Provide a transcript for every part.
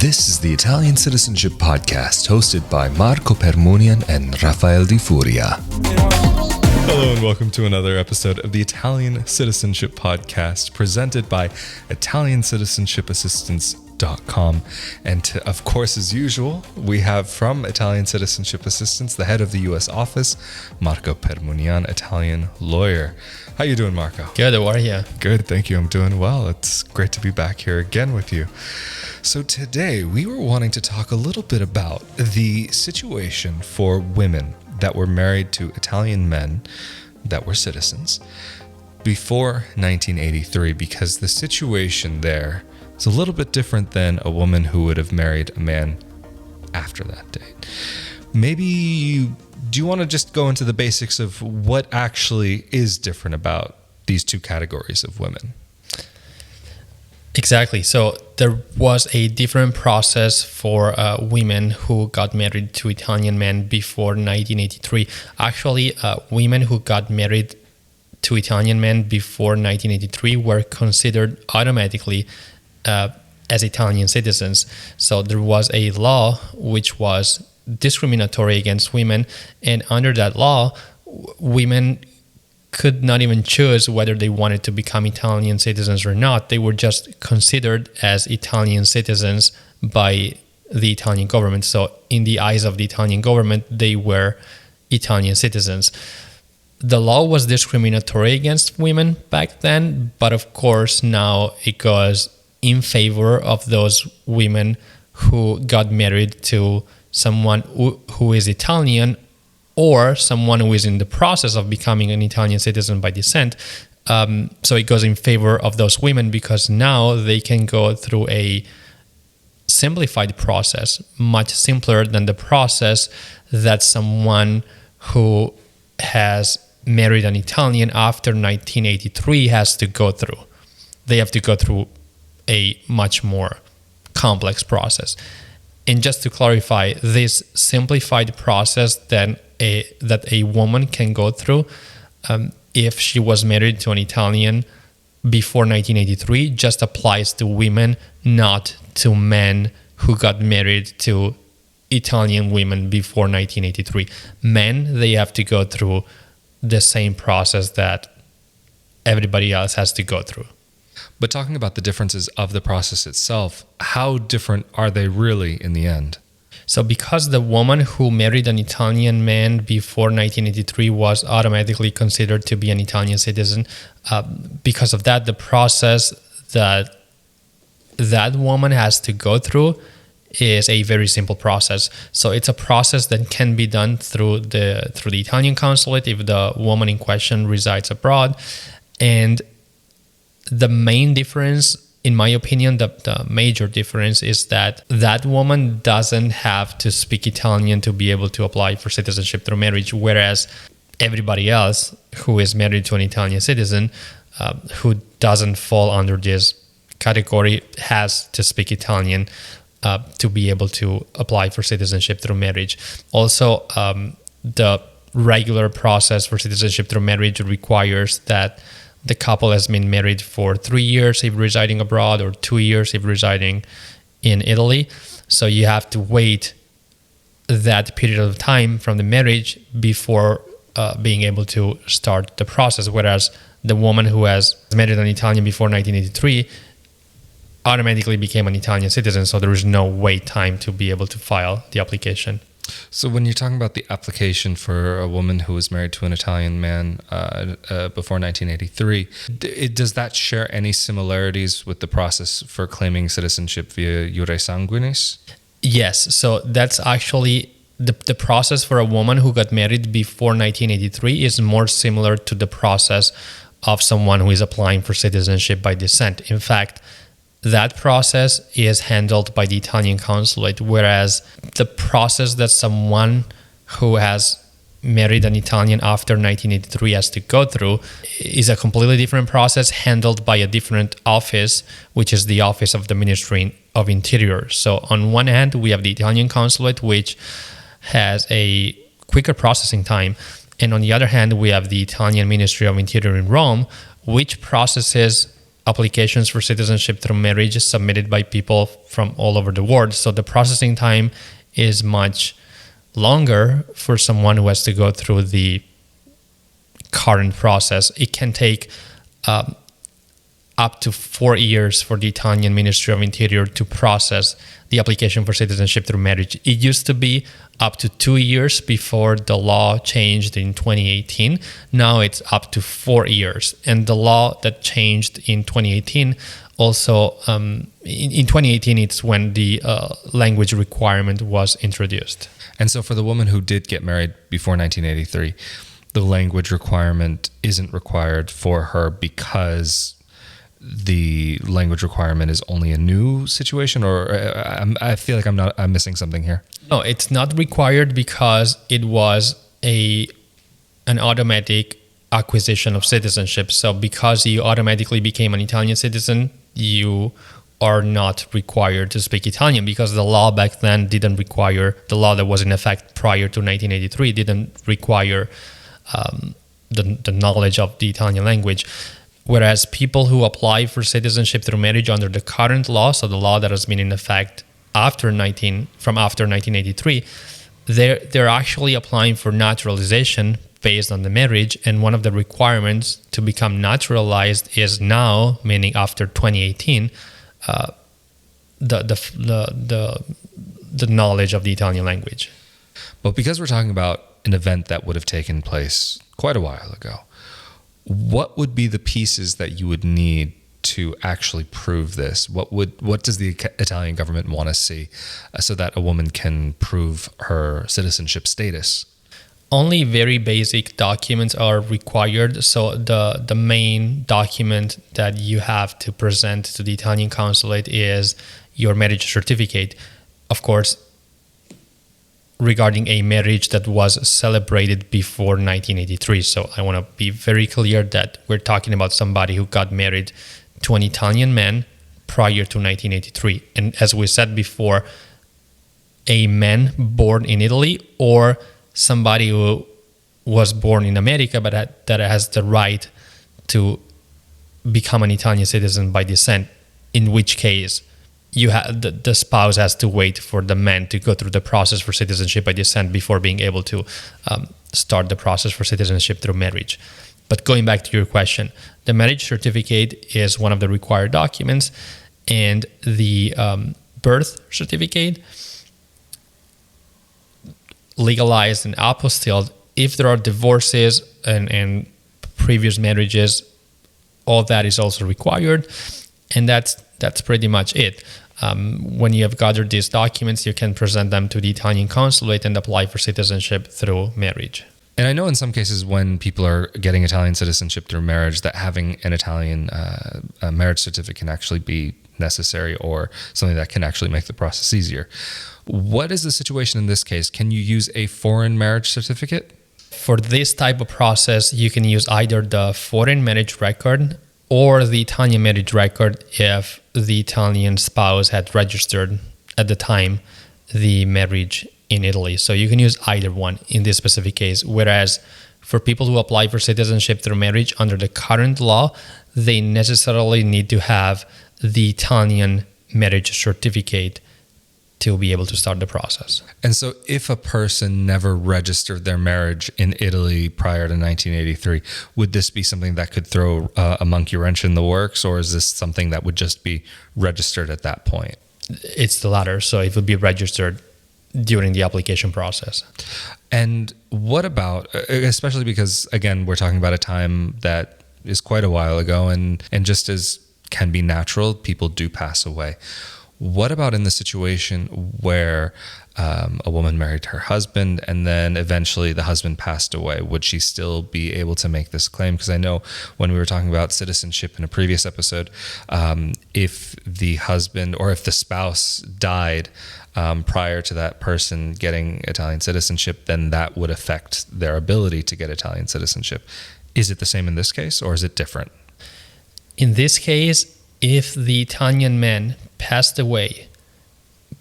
This is the Italian Citizenship Podcast, hosted by Marco Permunian and Rafael Di Furia. Hello and welcome to another episode of the Italian Citizenship Podcast, presented by Italian Citizenship Assistance.com. And of course, as usual, we have from Italian Citizenship Assistance, the head of the U.S. office, Marco Permunian, Italian lawyer. How you doing, Marco? Good, how are you? Good, thank you. I'm doing well. It's great to be back here again with you. So today, we were wanting to talk a little bit about the situation for women that were married to Italian men that were citizens before 1983, because the situation there is a little bit different than a woman who would have married a man after that date. Maybe, do you want to just go into the basics of what actually is different about these two categories of women? Exactly. So there was a different process for women who got married to Italian men before 1983. Actually, women who got married to Italian men before 1983 were considered automatically as Italian citizens. So there was a law which was discriminatory against women, and under that law, women could not even choose whether they wanted to become Italian citizens or not. They were just considered as Italian citizens by the Italian government. So in the eyes of the Italian government, they were Italian citizens. The law was discriminatory against women back then, but of course now it goes in favor of those women who got married to someone who is Italian, or someone who is in the process of becoming an Italian citizen by descent. So it goes in favor of those women because now they can go through a simplified process, much simpler than the process that someone who has married an Italian after 1983 has to go through. They have to go through a much more complex process. And just to clarify, this simplified process that a woman can go through if she was married to an Italian before 1983 just applies to women, not to men who got married to Italian women before 1983. Men, they have to go through the same process that everybody else has to go through. But talking about the differences of the process itself, how different are they really in the end? So because the woman who married an Italian man before 1983 was automatically considered to be an Italian citizen, because of that, the process that woman has to go through is a very simple process. So it's a process that can be done through the Italian consulate if the woman in question resides abroad. And the main difference, in my opinion, the major difference is that woman doesn't have to speak Italian to be able to apply for citizenship through marriage, whereas everybody else who is married to an Italian citizen who doesn't fall under this category has to speak Italian to be able to apply for citizenship through marriage. Also, the regular process for citizenship through marriage requires that the couple has been married for 3 years if residing abroad or 2 years if residing in Italy. So you have to wait that period of time from the marriage before being able to start the process. Whereas the woman who has married an Italian before 1983 automatically became an Italian citizen. So there is no wait time to be able to file the application. So when you're talking about the application for a woman who was married to an Italian man before 1983, does that share any similarities with the process for claiming citizenship via Jure Sanguinis? Yes. So that's actually the process for a woman who got married before 1983 is more similar to the process of someone who is applying for citizenship by descent. In fact, that process is handled by the Italian consulate, whereas the process that someone who has married an Italian after 1983 has to go through is a completely different process handled by a different office, which is the Office of the Ministry of Interior. So on one hand, we have the Italian consulate, which has a quicker processing time. And on the other hand, we have the Italian Ministry of Interior in Rome, which processes applications for citizenship through marriage is submitted by people from all over the world. So the processing time is much longer for someone who has to go through the current process. It can take up to 4 years for the Italian Ministry of Interior to process the application for citizenship through marriage. It used to be up to 2 years before the law changed in 2018. Now it's up to 4 years. And the law that changed in 2018 also, in 2018, it's when the language requirement was introduced. And so for the woman who did get married before 1983, the language requirement isn't required for her because the language requirement is only a new situation, or I feel like I'm missing something here. No, it's not required because it was an automatic acquisition of citizenship. So because you automatically became an Italian citizen, you are not required to speak Italian, because the law back then didn't require, the law that was in effect prior to 1983 didn't require the knowledge of the Italian language. Whereas people who apply for citizenship through marriage under the current law, so the law that has been in effect after 1983, they're actually applying for naturalization based on the marriage, and one of the requirements to become naturalized is now, meaning after 2018, the knowledge of the Italian language. But because we're talking about an event that would have taken place quite a while ago, what would be the pieces that you would need to actually prove this? What does the Italian government want to see so that a woman can prove her citizenship status? Only very basic documents are required. So the main document that you have to present to the Italian consulate is your marriage certificate. Of course, regarding a marriage that was celebrated before 1983. So I want to be very clear that we're talking about somebody who got married to an Italian man prior to 1983. And as we said before, a man born in Italy or somebody who was born in America but that has the right to become an Italian citizen by descent, in which case you have the spouse has to wait for the man to go through the process for citizenship by descent before being able to start the process for citizenship through marriage. But going back to your question, the marriage certificate is one of the required documents, and the birth certificate, legalized and apostilled. If there are divorces and previous marriages, all that is also required, and that's pretty much it. When you have gathered these documents, you can present them to the Italian consulate and apply for citizenship through marriage. And I know in some cases when people are getting Italian citizenship through marriage, that having an Italian marriage certificate can actually be necessary or something that can actually make the process easier. What is the situation in this case? Can you use a foreign marriage certificate? For this type of process, you can use either the foreign marriage record or the Italian marriage record if the Italian spouse had registered at the time the marriage in Italy. So you can use either one in this specific case. Whereas for people who apply for citizenship through marriage under the current law, they necessarily need to have the Italian marriage certificate to be able to start the process. And so if a person never registered their marriage in Italy prior to 1983, would this be something that could throw a monkey wrench in the works, or is this something that would just be registered at that point? It's the latter. So it would be registered during the application process. And what about, especially because, again, we're talking about a time that is quite a while ago, and just as can be natural, people do pass away. What about in the situation where a woman married her husband and then eventually the husband passed away? Would she still be able to make this claim? Because I know when we were talking about citizenship in a previous episode, if the husband or if the spouse died prior to that person getting Italian citizenship, then that would affect their ability to get Italian citizenship. Is it the same in this case, or is it different? In this case, if the Italian man passed away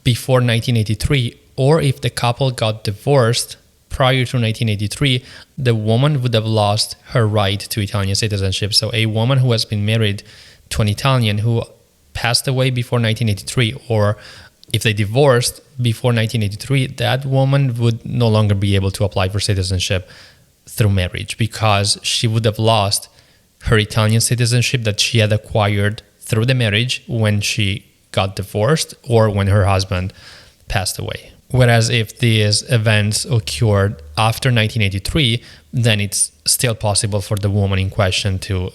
before 1983, or if the couple got divorced prior to 1983, the woman would have lost her right to Italian citizenship. So a woman who has been married to an Italian who passed away before 1983, or if they divorced before 1983, that woman would no longer be able to apply for citizenship through marriage, because she would have lost her Italian citizenship that she had acquired through the marriage when she got divorced or when her husband passed away. Whereas if these events occurred after 1983, then it's still possible for the woman in question to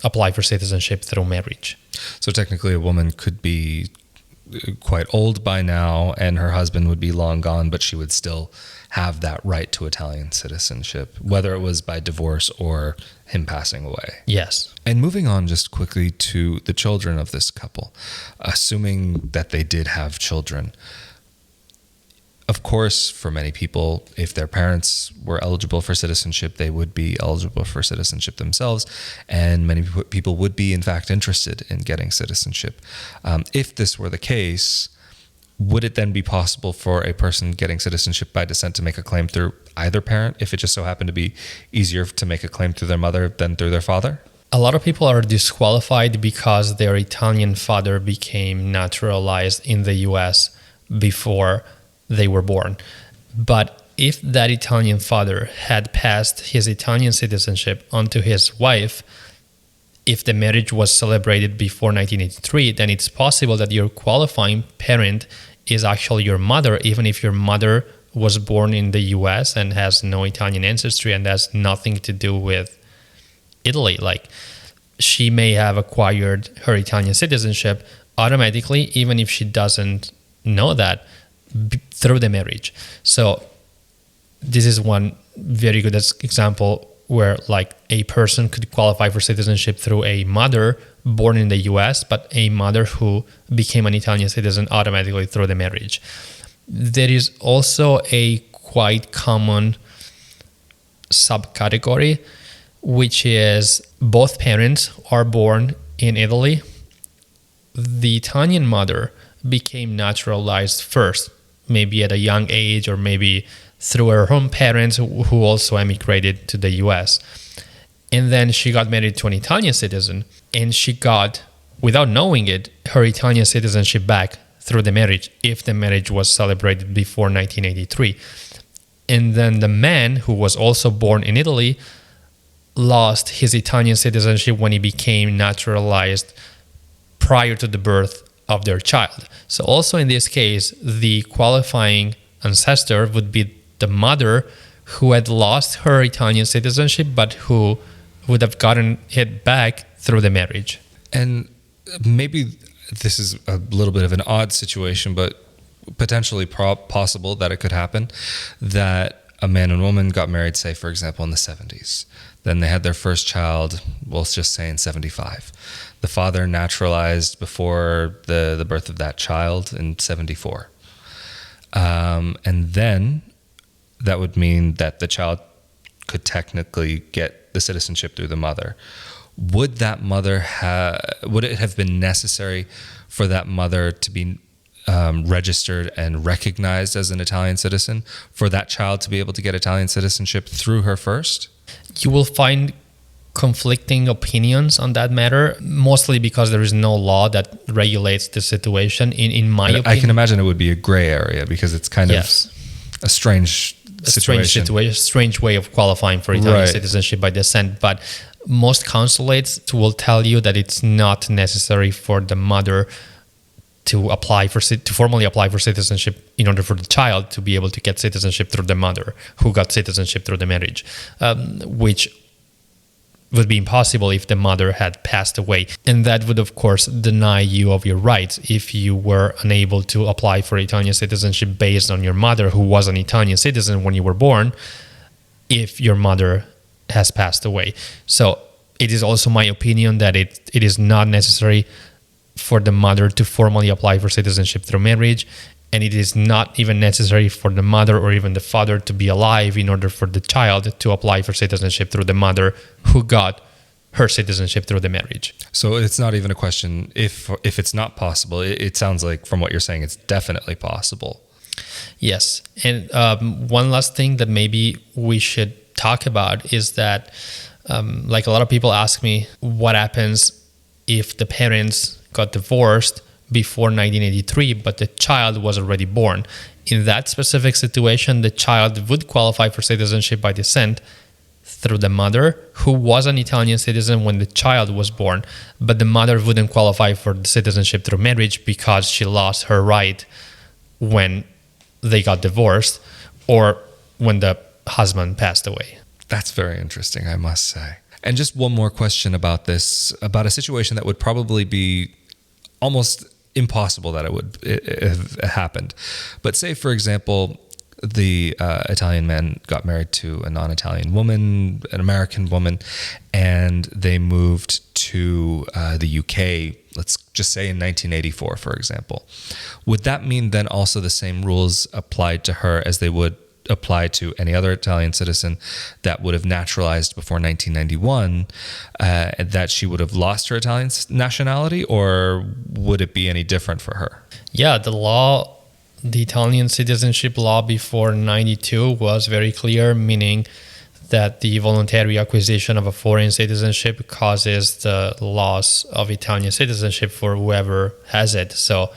apply for citizenship through marriage. So technically a woman could be quite old by now and her husband would be long gone, but she would still have that right to Italian citizenship, whether it was by divorce or him passing away. Yes. And moving on just quickly to the children of this couple, assuming that they did have children. Of course, for many people, if their parents were eligible for citizenship, they would be eligible for citizenship themselves, and many people would be, in fact, interested in getting citizenship. If this were the case, would it then be possible for a person getting citizenship by descent to make a claim through either parent, if it just so happened to be easier to make a claim through their mother than through their father? A lot of people are disqualified because their Italian father became naturalized in the US before they were born. But if that Italian father had passed his Italian citizenship onto his wife, if the marriage was celebrated before 1983, then it's possible that your qualifying parent is actually your mother, even if your mother was born in the US and has no Italian ancestry and has nothing to do with Italy. Like, she may have acquired her Italian citizenship automatically, even if she doesn't know that, through the marriage. So this is one very good example where like a person could qualify for citizenship through a mother born in the US, but a mother who became an Italian citizen automatically through the marriage. There is also a quite common subcategory, which is both parents are born in Italy. The Italian mother became naturalized first, maybe at a young age, or maybe through her home parents who also emigrated to the US. And then she got married to an Italian citizen, and she got, without knowing it, her Italian citizenship back through the marriage, if the marriage was celebrated before 1983. And then the man, who was also born in Italy, lost his Italian citizenship when he became naturalized prior to the birth of their child. So also in this case, the qualifying ancestor would be the mother who had lost her Italian citizenship, but who would have gotten it back through the marriage. And maybe this is a little bit of an odd situation, but potentially possible that it could happen, that a man and woman got married, say, for example, in the 70s. Then they had their first child, well, let's just say in 75. The father naturalized before the birth of that child in 74. And then that would mean that the child could technically get the citizenship through the mother. Would that mother would it have been necessary for that mother to be registered and recognized as an Italian citizen for that child to be able to get Italian citizenship through her first? You will find conflicting opinions on that matter, mostly because there is no law that regulates the situation. In my opinion, I can imagine it would be a gray area because it's kind of a strange situation. Strange way of qualifying for Italian citizenship by descent. But most consulates will tell you that it's not necessary for the mother to formally apply for citizenship in order for the child to be able to get citizenship through the mother who got citizenship through the marriage, which would be impossible if the mother had passed away. And that would, of course, deny you of your rights if you were unable to apply for Italian citizenship based on your mother, who was an Italian citizen when you were born, if your mother has passed away. So it is also my opinion that it is not necessary for the mother to formally apply for citizenship through marriage, and it is not even necessary for the mother or even the father to be alive in order for the child to apply for citizenship through the mother who got her citizenship through the marriage. So it's not even a question if it's not possible. It sounds like from what you're saying, it's definitely possible. Yes. And one last thing that maybe we should talk about is that like a lot of people ask me, what happens if the parents got divorced before 1983, but the child was already born. In that specific situation, the child would qualify for citizenship by descent through the mother, who was an Italian citizen when the child was born, but the mother wouldn't qualify for the citizenship through marriage because she lost her right when they got divorced or when the husband passed away. That's very interesting, I must say. And just one more question about this, about a situation that would probably be almost impossible that it would have happened. But say, for example, the Italian man got married to a non-Italian woman, an American woman, and they moved to the UK, let's just say in 1984, for example. Would that mean then also the same rules applied to her as they would apply to any other Italian citizen that would have naturalized before 1991, that she would have lost her Italian nationality, or would it be any different for her? Yeah, the Italian citizenship law before 92 was very clear, meaning that the voluntary acquisition of a foreign citizenship causes the loss of Italian citizenship for whoever has it. So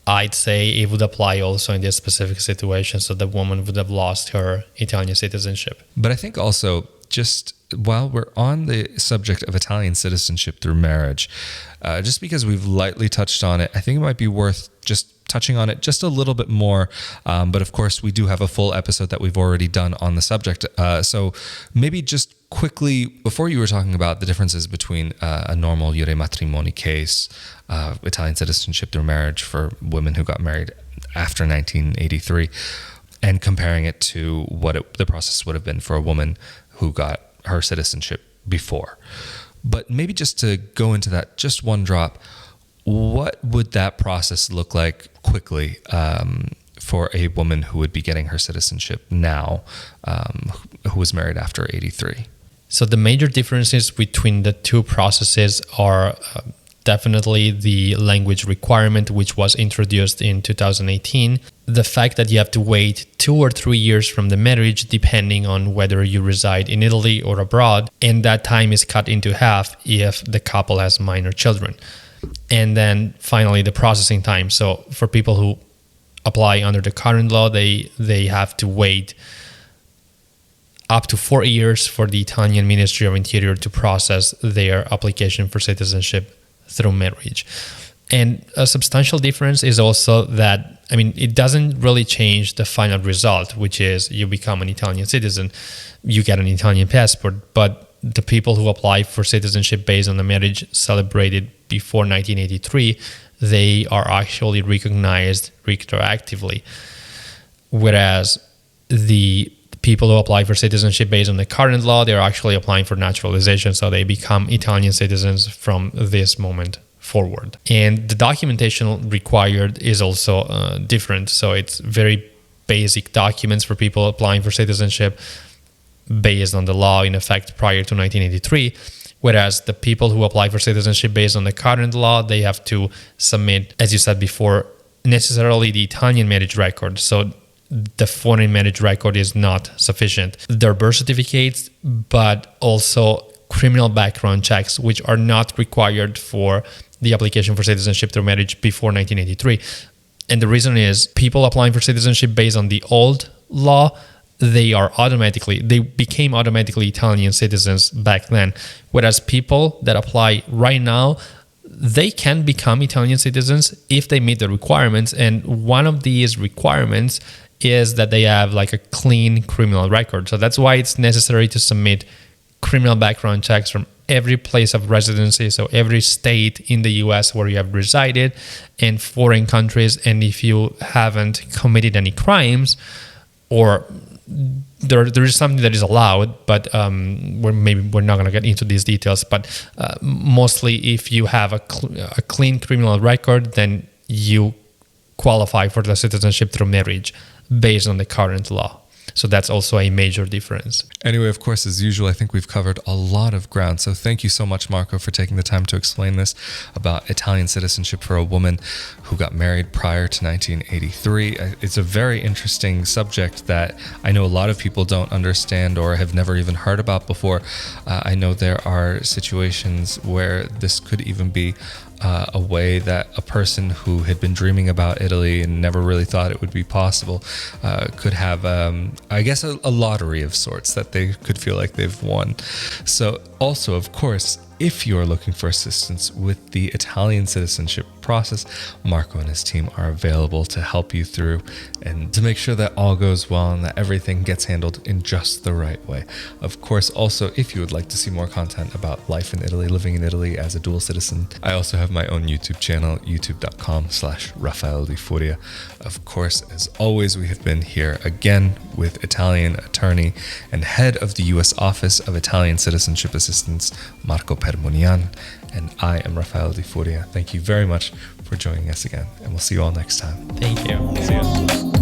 I'd say it would apply also in this specific situation, so the woman would have lost her Italian citizenship. But I think also, just while we're on the subject of Italian citizenship through marriage, just because we've lightly touched on it, I think it might be worth just touching on it just a little bit more. But of course, we do have a full episode that we've already done on the subject. So maybe just quickly, before you were talking about the differences between a normal Jure Matrimonii case, Italian citizenship through marriage for women who got married after 1983, and comparing it to what the process would have been for a woman who got her citizenship before. But maybe just to go into that just one drop, what would that process look like quickly for a woman who would be getting her citizenship now, who was married after 83? So the major differences between the two processes are definitely the language requirement, which was introduced in 2018. The fact that you have to wait 2 or 3 years from the marriage, depending on whether you reside in Italy or abroad, and that time is cut into half if the couple has minor children. And then finally, the processing time. So for people who apply under the current law, they have to wait up to 4 years for the Italian Ministry of Interior to process their application for citizenship through marriage. And a substantial difference is also that, it doesn't really change the final result, which is you become an Italian citizen, you get an Italian passport, but the people who apply for citizenship based on the marriage celebrated before 1983, they are actually recognized retroactively. Whereas the people who apply for citizenship based on the current law, they're actually applying for naturalization, so they become Italian citizens from this moment forward. And the documentation required is also different. So it's very basic documents for people applying for citizenship based on the law in effect prior to 1983, whereas the people who apply for citizenship based on the current law, they have to submit, as you said before, necessarily the Italian marriage record. So the foreign marriage record is not sufficient. Their birth certificates, but also criminal background checks, which are not required for the application for citizenship through marriage before 1983. And the reason is people applying for citizenship based on the old law, they became automatically Italian citizens back then. Whereas people that apply right now, they can become Italian citizens if they meet the requirements. And one of these requirements is that they have like a clean criminal record. So that's why it's necessary to submit criminal background checks from every place of residency, so every state in the US where you have resided, and foreign countries. And if you haven't committed any crimes, or there is something that is allowed, but we're not going to get into these details. But mostly, if you have a clean criminal record, then you qualify for the citizenship through marriage based on the current law. So that's also a major difference. Anyway, of course, as usual, I think we've covered a lot of ground. So thank you so much, Marco, for taking the time to explain this about Italian citizenship for a woman who got married prior to 1983. It's a very interesting subject that I know a lot of people don't understand or have never even heard about before. I know there are situations where this could even be a way that a person who had been dreaming about Italy and never really thought it would be possible could have, I guess, a lottery of sorts that they could feel like they've won. So also, of course, if you're looking for assistance with the Italian citizenship process, Marco and his team are available to help you through and to make sure that all goes well and that everything gets handled in just the right way. Of course, also, if you would like to see more content about life in Italy, living in Italy as a dual citizen, I also have my own YouTube channel, youtube.com/Rafael Di Furia. Of course, as always, we have been here again with Italian attorney and head of the U.S. Office of Italian Citizenship Assistance, Marco Permunian, and I am Rafael Di Furia. Thank you very much for joining us again, and we'll see you all next time. Thank you. See you.